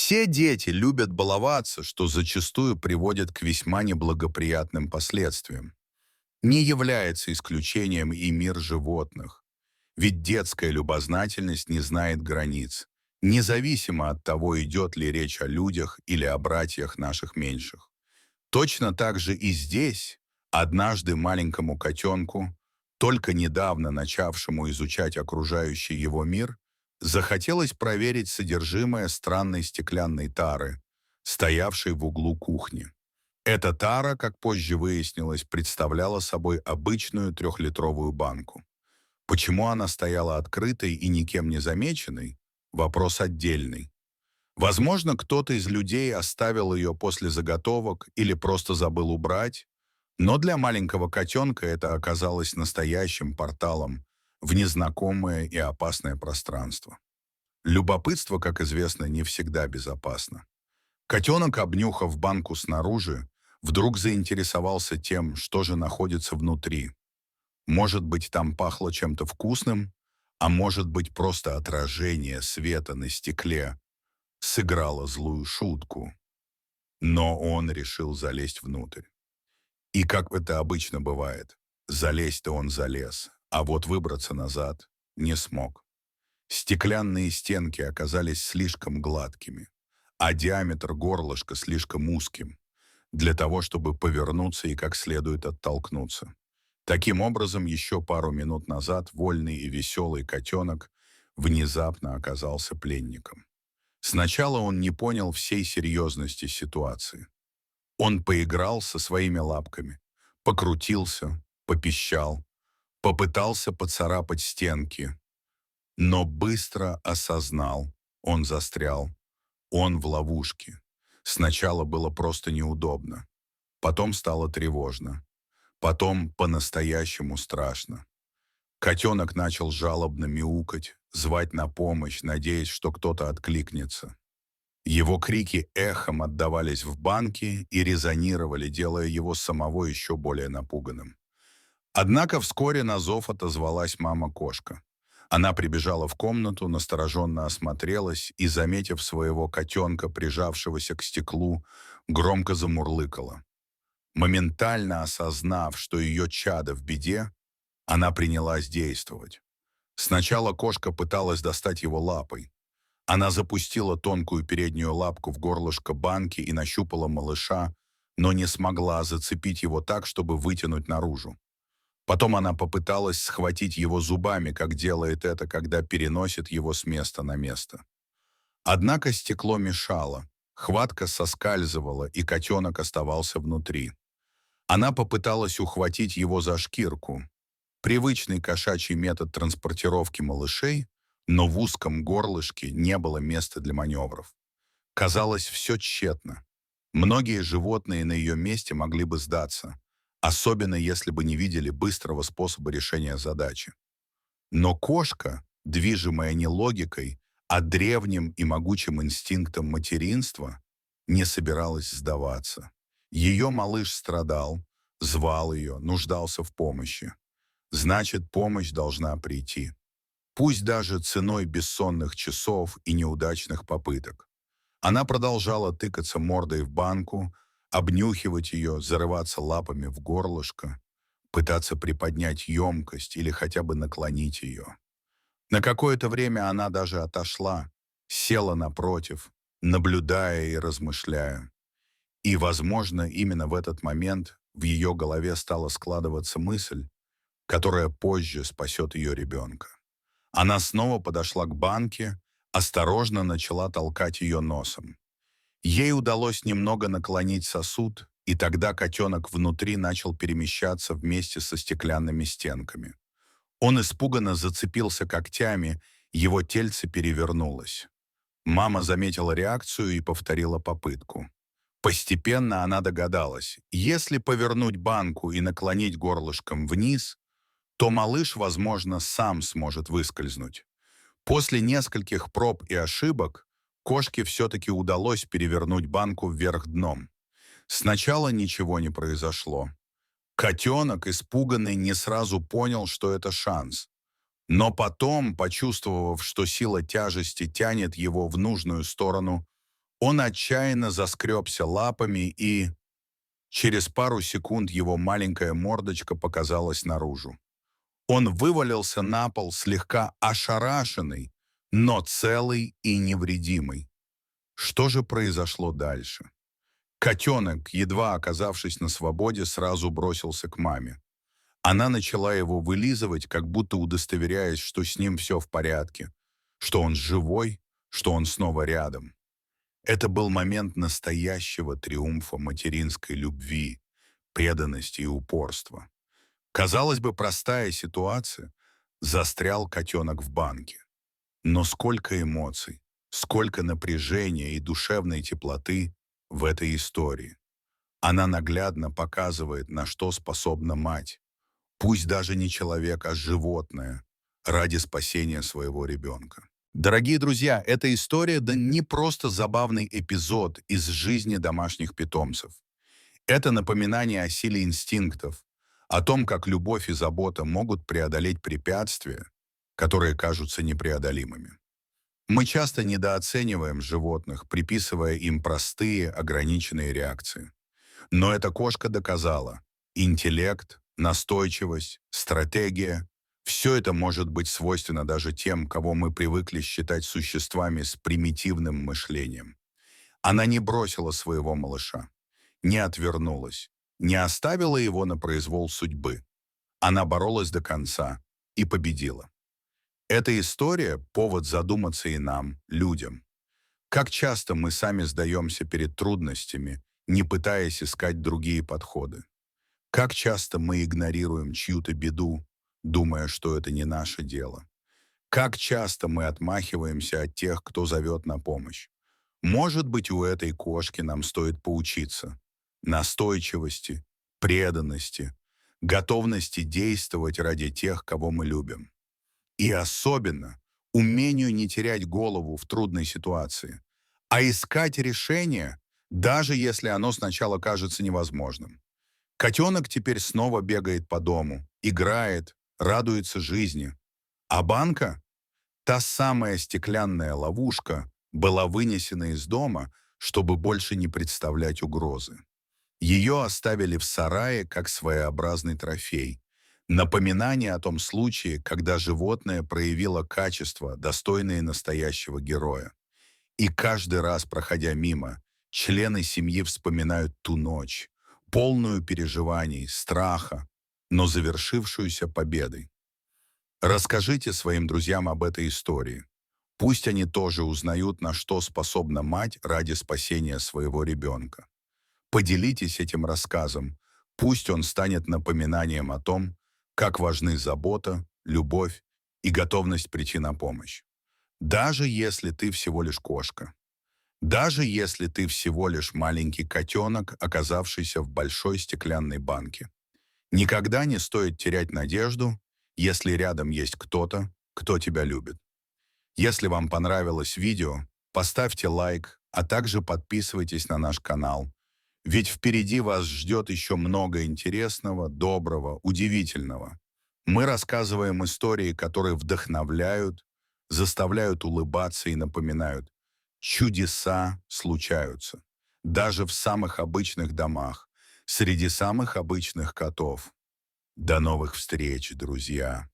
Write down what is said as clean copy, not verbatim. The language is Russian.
Все дети любят баловаться, что зачастую приводит к весьма неблагоприятным последствиям. Не является исключением и мир животных, ведь детская любознательность не знает границ, независимо от того, идет ли речь о людях или о братьях наших меньших. Точно так же и здесь однажды маленькому котенку, только недавно начавшему изучать окружающий его мир, захотелось проверить содержимое странной стеклянной тары, стоявшей в углу кухни. Эта тара, как позже выяснилось, представляла собой обычную трехлитровую банку. Почему она стояла открытой и никем не замеченной – вопрос отдельный. Возможно, кто-то из людей оставил ее после заготовок или просто забыл убрать, но для маленького котенка это оказалось настоящим порталом в незнакомое и опасное пространство. Любопытство, как известно, не всегда безопасно. Котенок, обнюхав банку снаружи, вдруг заинтересовался тем, что же находится внутри. Может быть, там пахло чем-то вкусным, а может быть, просто отражение света на стекле сыграло злую шутку. Но он решил залезть внутрь. И как это обычно бывает, залезть-то он залез, а вот выбраться назад не смог. Стеклянные стенки оказались слишком гладкими, а диаметр горлышка слишком узким для того, чтобы повернуться и как следует оттолкнуться. Таким образом, еще пару минут назад вольный и веселый котенок внезапно оказался пленником. Сначала он не понял всей серьезности ситуации. Он поиграл со своими лапками, покрутился, попищал, попытался поцарапать стенки, но быстро осознал, он застрял, он в ловушке. Сначала было просто неудобно, потом стало тревожно, потом по-настоящему страшно. Котенок начал жалобно мяукать, звать на помощь, надеясь, что кто-то откликнется. Его крики эхом отдавались в банке и резонировали, делая его самого еще более напуганным. Однако вскоре на зов отозвалась мама-кошка. Она прибежала в комнату, настороженно осмотрелась и, заметив своего котенка, прижавшегося к стеклу, громко замурлыкала. Моментально осознав, что ее чадо в беде, она принялась действовать. Сначала кошка пыталась достать его лапой. Она запустила тонкую переднюю лапку в горлышко банки и нащупала малыша, но не смогла зацепить его так, чтобы вытянуть наружу. Потом она попыталась схватить его зубами, как делает это, когда переносит его с места на место. Однако стекло мешало, хватка соскальзывала, и котенок оставался внутри. Она попыталась ухватить его за шкирку. Привычный кошачий метод транспортировки малышей, но в узком горлышке не было места для маневров. Казалось, все тщетно. Многие животные на ее месте могли бы сдаться, особенно если бы не видели быстрого способа решения задачи. Но кошка, движимая не логикой, а древним и могучим инстинктом материнства, не собиралась сдаваться. Ее малыш страдал, звал ее, нуждался в помощи. Значит, помощь должна прийти. Пусть даже ценой бессонных часов и неудачных попыток. Она продолжала тыкаться мордой в банку, обнюхивать ее, зарываться лапами в горлышко, пытаться приподнять емкость или хотя бы наклонить ее. На какое-то время она даже отошла, села напротив, наблюдая и размышляя. И, возможно, именно в этот момент в ее голове стала складываться мысль, которая позже спасет ее ребенка. Она снова подошла к банке, осторожно начала толкать ее носом. Ей удалось немного наклонить сосуд, и тогда котенок внутри начал перемещаться вместе со стеклянными стенками. Он испуганно зацепился когтями, его тельце перевернулось. Мама заметила реакцию и повторила попытку. Постепенно она догадалась, если повернуть банку и наклонить горлышком вниз, то малыш, возможно, сам сможет выскользнуть. После нескольких проб и ошибок кошке все-таки удалось перевернуть банку вверх дном. Сначала ничего не произошло. Котенок, испуганный, не сразу понял, что это шанс. Но потом, почувствовав, что сила тяжести тянет его в нужную сторону, Он отчаянно заскребся лапами, и через пару секунд его маленькая мордочка показалась наружу. Он вывалился на пол слегка ошарашенный, но целый и невредимый. Что же произошло дальше? Котенок, едва оказавшись на свободе, сразу бросился к маме. Она начала его вылизывать, как будто удостоверяясь, что с ним все в порядке, что он живой, что он снова рядом. Это был момент настоящего триумфа материнской любви, преданности и упорства. Казалось бы, простая ситуация. Застрял котенок в банке. Но сколько эмоций, сколько напряжения и душевной теплоты в этой истории. Она наглядно показывает, на что способна мать, пусть даже не человек, а животное, ради спасения своего ребенка. Дорогие друзья, эта история да не просто забавный эпизод из жизни домашних питомцев. Это напоминание о силе инстинктов, о том, как любовь и забота могут преодолеть препятствия, которые кажутся непреодолимыми. Мы часто недооцениваем животных, приписывая им простые, ограниченные реакции. Но эта кошка доказала: интеллект, настойчивость, стратегия — все это может быть свойственно даже тем, кого мы привыкли считать существами с примитивным мышлением. Она не бросила своего малыша, не отвернулась, не оставила его на произвол судьбы. Она боролась до конца и победила. Эта история — повод задуматься и нам, людям. Как часто мы сами сдаемся перед трудностями, не пытаясь искать другие подходы? Как часто мы игнорируем чью-то беду, думая, что это не наше дело? Как часто мы отмахиваемся от тех, кто зовет на помощь? Может быть, у этой кошки нам стоит поучиться. Настойчивости, преданности, готовности действовать ради тех, кого мы любим. И особенно умению не терять голову в трудной ситуации, а искать решение, даже если оно сначала кажется невозможным. Котенок теперь снова бегает по дому, играет, радуется жизни. А банка, та самая стеклянная ловушка, была вынесена из дома, чтобы больше не представлять угрозы. Ее оставили в сарае как своеобразный трофей. Напоминание о том случае, когда животное проявило качества, достойные настоящего героя. И каждый раз, проходя мимо, члены семьи вспоминают ту ночь, полную переживаний, страха, но завершившуюся победой. Расскажите своим друзьям об этой истории. Пусть они тоже узнают, на что способна мать ради спасения своего ребенка. Поделитесь этим рассказом. Пусть он станет напоминанием о том, как важны забота, любовь и готовность прийти на помощь. Даже если ты всего лишь кошка. Даже если ты всего лишь маленький котенок, оказавшийся в большой стеклянной банке. Никогда не стоит терять надежду, если рядом есть кто-то, кто тебя любит. Если вам понравилось видео, поставьте лайк, а также подписывайтесь на наш канал. Ведь впереди вас ждет еще много интересного, доброго, удивительного. Мы рассказываем истории, которые вдохновляют, заставляют улыбаться и напоминают: чудеса случаются. Даже в самых обычных домах, среди самых обычных котов. До новых встреч, друзья!